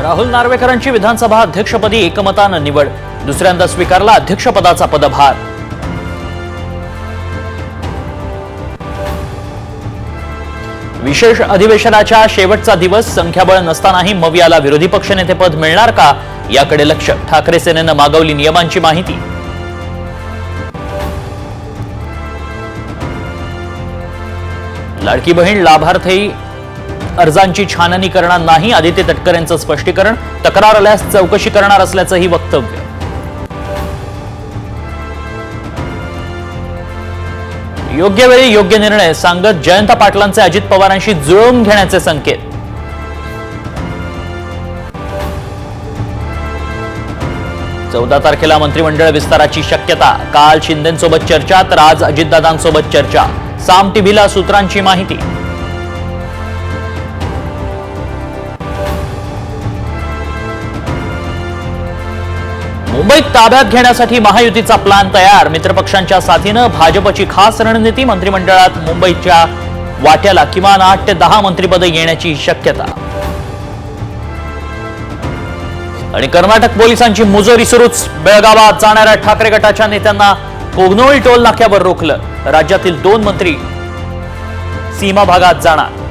राहुल नार्वेकरांची विधानसभा अध्यक्षपदी एकमतानं निवड, दुसऱ्यांदा स्वीकारला अध्यक्षपदाचा पदभार। विशेष अधिवेशनाच्या शेवटचा दिवस, संख्याबळ नसतानाही मवियाला विरोधी पक्षनेतेपद मिळणार का याकडे लक्ष, ठाकरे सेनेनं मागवली नियमांची माहिती। लाडकी बहीण लाभार्थी अर्जांची छाननी करणार नाही, आदित्य तटकरेंचं स्पष्टीकरण, तक्रार आल्यास चौकशी करणार असल्याचंही वक्तव्य। योग्य वेळी योग्य निर्णय सांगत जयंत पाटलांचे अजित पवारांशी जुळवून घेण्याचे संकेत। 14 तारखेला मंत्रिमंडळ विस्ताराची शक्यता, काल शिंदेंसोबत चर्चा तर आज अजितदादांसोबत चर्चा, साम टीव्हीला सूत्रांची माहिती। मुंबईत ताब्यात घेण्यासाठी महायुतीचा प्लॅन तयार, मित्रपक्षांच्या साथीनं भाजपची खास रणनीती, मंत्रिमंडळात मुंबईच्या वाट्याला किमान 8 ते 10 मंत्रिपदे येण्याची शक्यता। आणि कर्नाटक पोलिसांची मुजोरी सुरूच, बेळगावात जाणाऱ्या ठाकरे गटाच्या नेत्यांना कोगनोळी टोल नाक्यावर रोखलं, राज्यातील 2 मंत्री सीमा भागात जाणार।